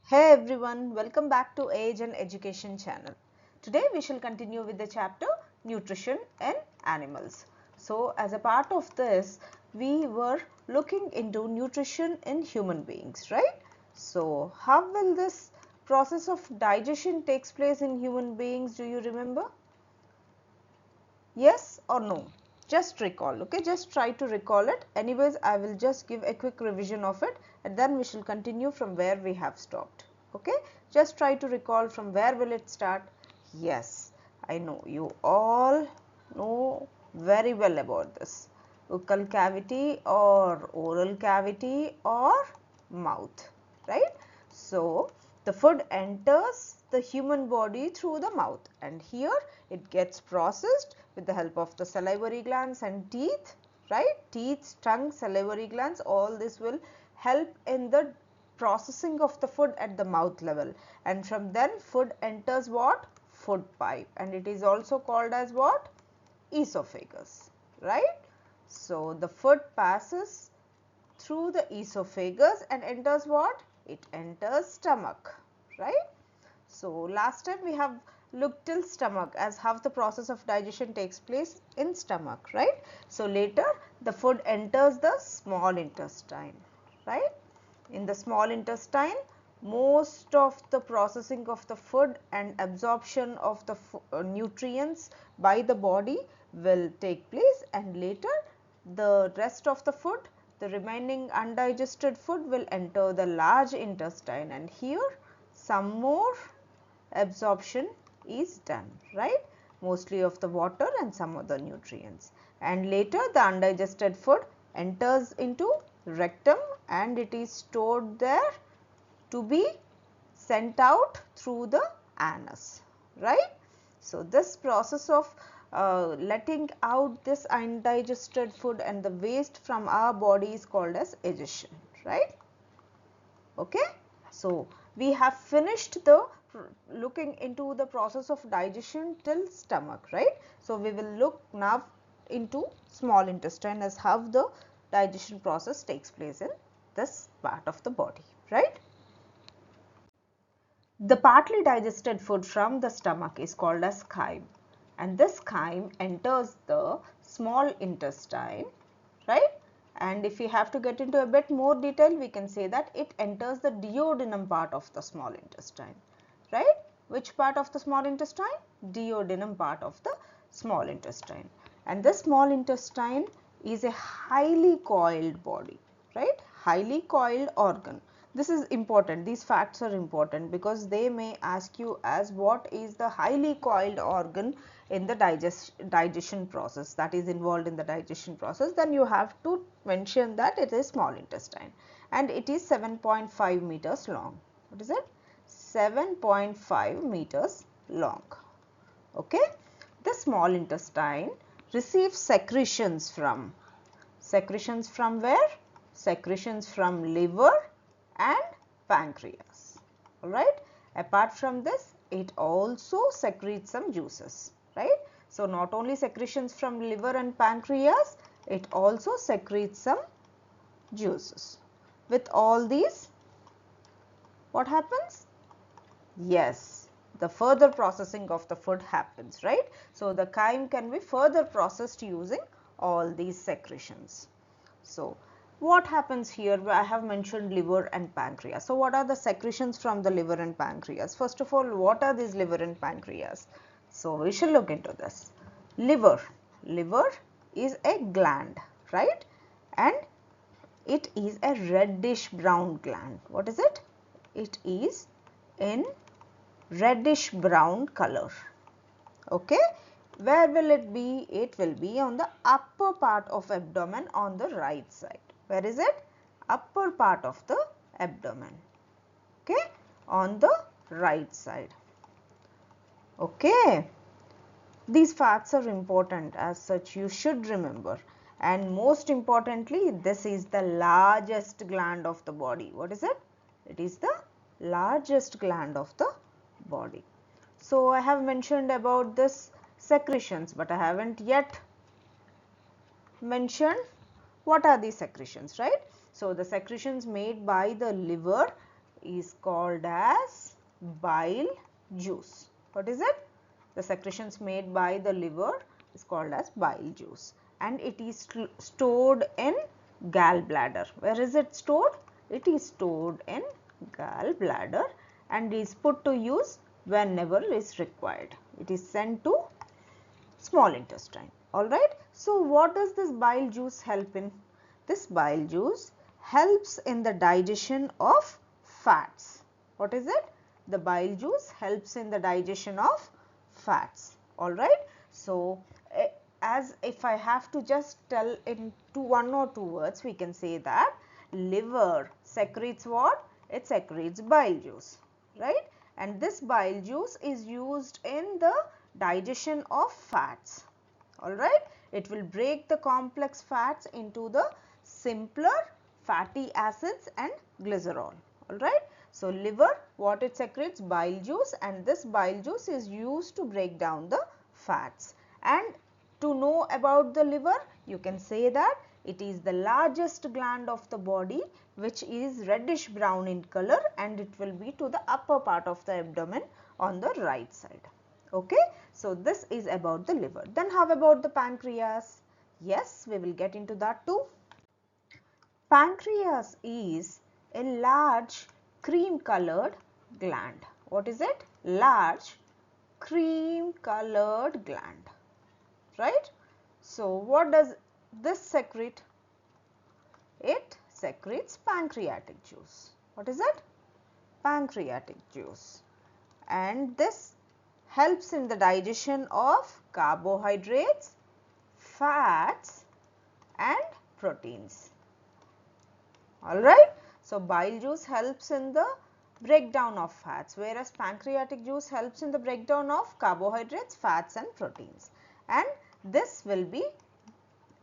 Hey everyone, welcome back to Age and Education channel. Today we shall continue with the chapter Nutrition in Animals. So as a part of this, we were looking into nutrition in human beings, right? So how will this process of digestion takes place in human beings, do you remember? Yes or no? Just recall, okay? Just try to recall it. Anyways, I will just give a quick revision of it and then we shall continue from where we have stopped. Okay, just try to recall from where will it start. Yes, I know you all know very well about this. Buccal cavity or oral cavity or mouth, right? So the food enters the human body through the mouth and here it gets processed with the help of the salivary glands and teeth, right? Teeth, tongue, salivary glands, all this will help in the processing of the food at the mouth level, and from then food enters what? Food pipe, and it is also called as what? Esophagus, right? So the food passes through the esophagus and enters what? It enters stomach, right? So last time we have looked till stomach as how the process of digestion takes place in stomach, right? So later the food enters the small intestine, right? In the small intestine, most of the processing of the food and absorption of the nutrients by the body will take place, and later the rest of the food, the remaining undigested food, will enter the large intestine, and here some more absorption is done, right? Mostly of the water and some other nutrients, and later the undigested food enters into rectum and it is stored there to be sent out through the anus, right? So this process of letting out this undigested food and the waste from our body is called as egestion, right? Okay, so we have finished the looking into the process of digestion till stomach, right? So we will look now into small intestine as how the digestion process takes place in this part of the body, right? The partly digested food from the stomach is called as chyme, and this chyme enters the small intestine, right? And if we have to get into a bit more detail, we can say that it enters the duodenum part of the small intestine, right? Which part of the small intestine? Duodenum part of the small intestine. And this small intestine is a highly coiled body, right? Highly coiled organ. This is important. These facts are important because they may ask you as what is the highly coiled organ in the digestion process, that is involved in the digestion process. Then you have to mention that it is small intestine and it is 7.5 meters long. What is it? 7.5 meters long. Okay. The small intestine receives secretions from where? Secretions from liver and pancreas, alright. Apart from this, it also secretes some juices, right? So not only secretions from liver and pancreas, it also secretes some juices. With all these, what happens? Yes, the further processing of the food happens, right? So the chyme can be further processed using all these secretions. So what happens here? I have mentioned liver and pancreas. So what are the secretions from the liver and pancreas? First of all, what are these liver and pancreas? So we shall look into this. Liver is a gland, right? And it is a reddish brown gland. What is it? It is in reddish brown color. Okay, where will it be? It will be on the upper part of abdomen on the right side. Where is it? Upper part of the abdomen. Okay, on the right side. Okay, these facts are important, as such you should remember, and most importantly, this is the largest gland of the body. What is it? It is the largest gland of the body. So I have mentioned about this secretions, but I haven't yet mentioned what are these secretions, right? So the secretions made by the liver is called as bile juice. What is it? The secretions made by the liver is called as bile juice, and it is stored in gallbladder. Where is it stored? It is stored in gallbladder and is put to use whenever is required. It is sent to small intestine. Alright. So, what does this bile juice help in? This bile juice helps in the digestion of fats. What is it? The bile juice helps in the digestion of fats. Alright. So, as if I have to just tell in one or two words, we can say that liver secretes what? It secretes bile juice, right? And this bile juice is used in the digestion of fats. Alright. It will break the complex fats into the simpler fatty acids and glycerol. Alright. So, liver, what it secretes? Bile juice, and this bile juice is used to break down the fats. And to know about the liver, you can say that it is the largest gland of the body, which is reddish brown in color, and it will be to the upper part of the abdomen on the right side. Okay. So, this is about the liver. Then how about the pancreas? Yes, we will get into that too. Pancreas is a large cream colored gland. What is it? Large cream colored gland, right? So, what does this secrete? It secretes pancreatic juice. What is it? Pancreatic juice. And this helps in the digestion of carbohydrates, fats and proteins. Alright. So, bile juice helps in the breakdown of fats, whereas pancreatic juice helps in the breakdown of carbohydrates, fats and proteins. And this will be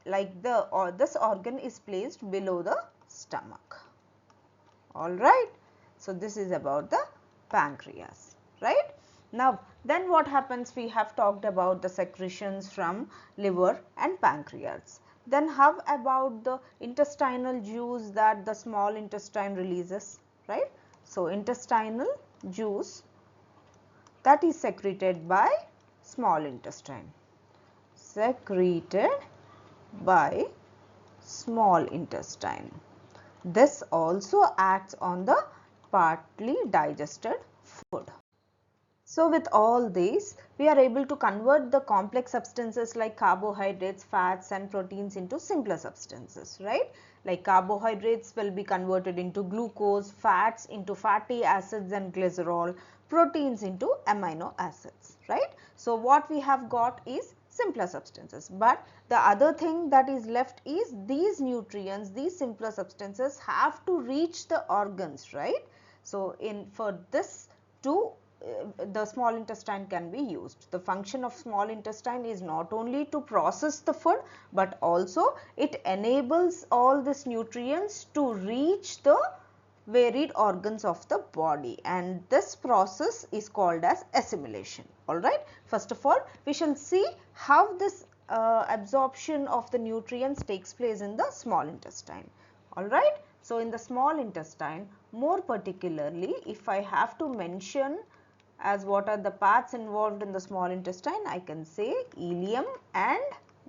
like this organ is placed below the stomach. Alright. So, this is about the pancreas, right? Now, then what happens? We have talked about the secretions from liver and pancreas. Then how about the intestinal juice that the small intestine releases, right? So, intestinal juice that is secreted by small intestine. Secreted by small intestine. This also acts on the partly digested food. So, with all these, we are able to convert the complex substances like carbohydrates, fats and proteins into simpler substances, right? Like carbohydrates will be converted into glucose, fats into fatty acids and glycerol, proteins into amino acids, right? So, what we have got is simpler substances, but the other thing that is left is these nutrients, these simpler substances have to reach the organs, right? So, for this to the small intestine can be used. The function of small intestine is not only to process the food, but also it enables all these nutrients to reach the varied organs of the body, and this process is called as assimilation. Alright. First of all, we shall see how this absorption of the nutrients takes place in the small intestine. Alright. So, in the small intestine, more particularly, if I have to mention as what are the parts involved in the small intestine, I can say ileum and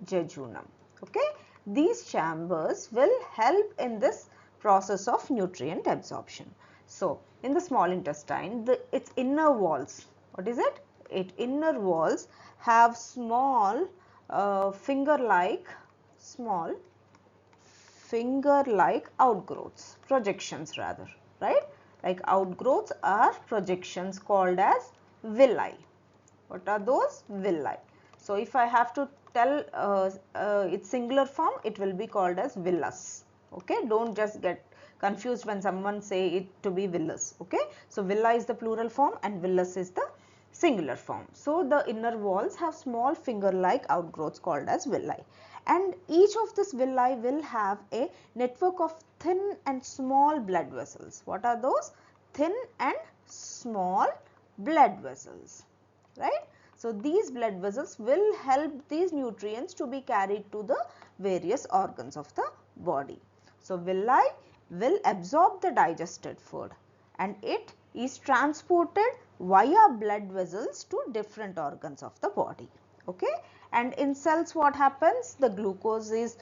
jejunum. Okay. These chambers will help in this process of nutrient absorption. So, in the small intestine, its inner walls, what is it? Its inner walls have small finger-like outgrowths, projections rather, right? Like outgrowths are projections called as villi. What are those? Villi. So, if I have to tell its singular form, it will be called as villus. Okay, don't just get confused when someone say it to be villus. Okay, so villa is the plural form and villus is the singular form. So, the inner walls have small finger-like outgrowths called as villi, and each of this villi will have a network of thin and small blood vessels. What are those? Thin and small blood vessels, right? So, these blood vessels will help these nutrients to be carried to the various organs of the body. So, villi will absorb the digested food, and it is transported via blood vessels to different organs of the body. Okay, and in cells what happens? The glucose is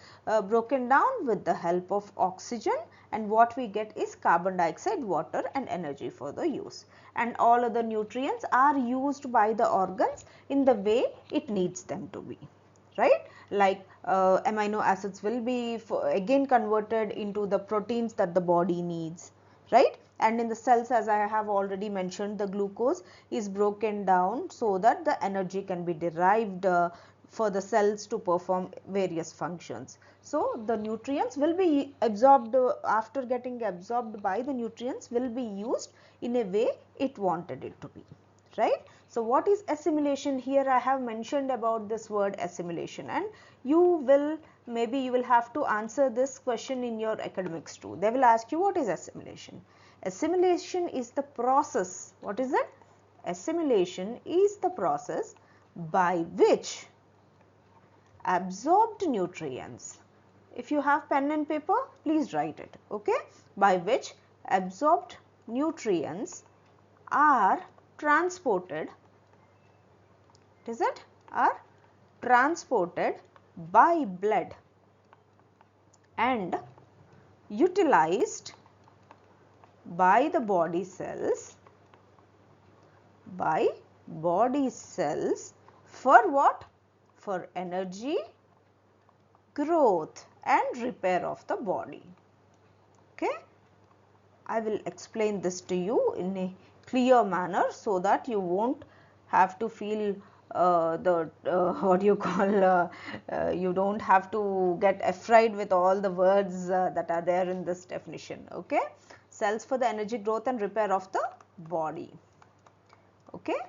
broken down with the help of oxygen, and what we get is carbon dioxide, water and energy for the use, and all other nutrients are used by the organs in the way it needs them to be, right? Like amino acids will be again converted into the proteins that the body needs, right? And in the cells, as I have already mentioned, the glucose is broken down so that the energy can be derived for the cells to perform various functions. So the nutrients will be absorbed, after getting absorbed by the nutrients, will be used in a way it wanted it to be, right? So what is assimilation? Here I have mentioned about this word assimilation, and you will have to answer this question in your academics too. They will ask you, what is assimilation? Assimilation is the process. What is it? Assimilation is the process by which absorbed nutrients, if you have pen and paper, please write it, okay? By which absorbed nutrients are transported, are transported by blood and utilized by the body cells, for what? For energy, growth and repair of the body. Okay, I will explain this to you in a clear manner so that you won't have to feel you don't have to get afraid with all the words that are there in this definition. Okay, cells for the energy, growth and repair of the body. Okay,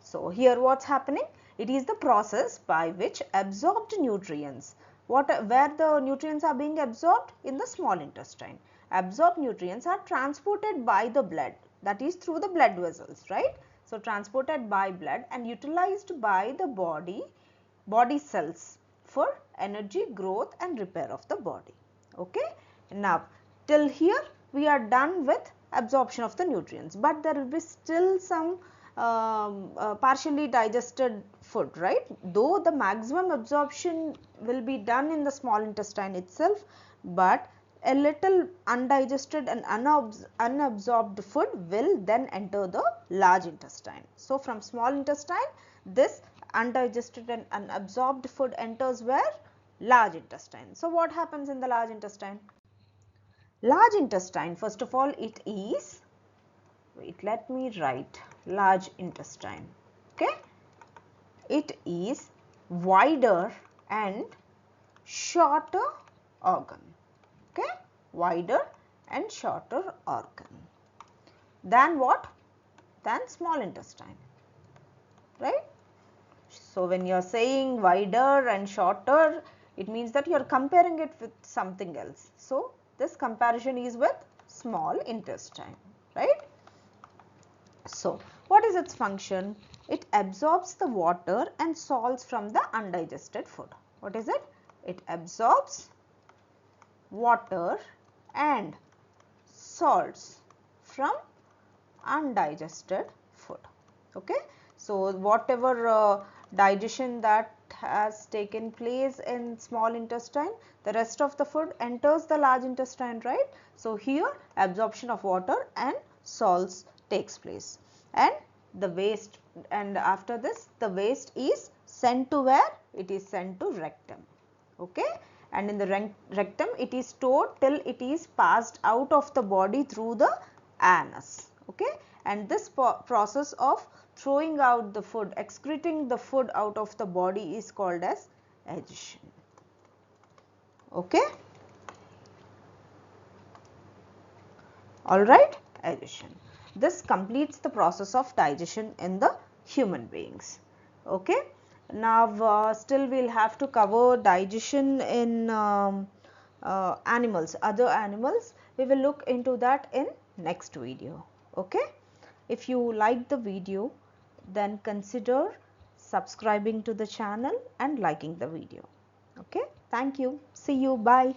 so here what's happening? It is the process by which absorbed nutrients, where the nutrients are being absorbed? In the small intestine. Absorbed nutrients are transported by the blood, that is through the blood vessels, right? So transported by blood and utilized by the body cells for energy, growth and repair of the body. Okay, now till here we are done with absorption of the nutrients, but there will be still some partially digested food, right? Though the maximum absorption will be done in the small intestine itself, but a little undigested and unabsorbed food will then enter the large intestine. So from small intestine, this undigested and unabsorbed food enters where? Large intestine. So what happens in the large intestine? Large intestine, first of all, it is, let me write large intestine. Okay, it is wider and shorter organ. Okay, wider and shorter organ than what? Than small intestine, right? So when you are saying wider and shorter, it means that you are comparing it with something else. So this comparison is with small intestine, right? So what is its function? It absorbs the water and salts from the undigested food. What is it? It absorbs water and salts from undigested food. Okay, so whatever digestion that has taken place in small intestine, the rest of the food enters the large intestine, right? So here absorption of water and salts takes place, and the waste, and after this the waste is sent to where? It is sent to rectum. Okay, and in the rectum it is stored till it is passed out of the body through the anus. Okay, and this process of throwing out the food, excreting the food out of the body is called as digestion. Okay, all right, digestion. This completes the process of digestion in the human beings. Okay, now still we will have to cover digestion in animals, other animals. We will look into that in next video. Okay, if you like the video, then consider subscribing to the channel and liking the video. Okay, thank you. See you. Bye.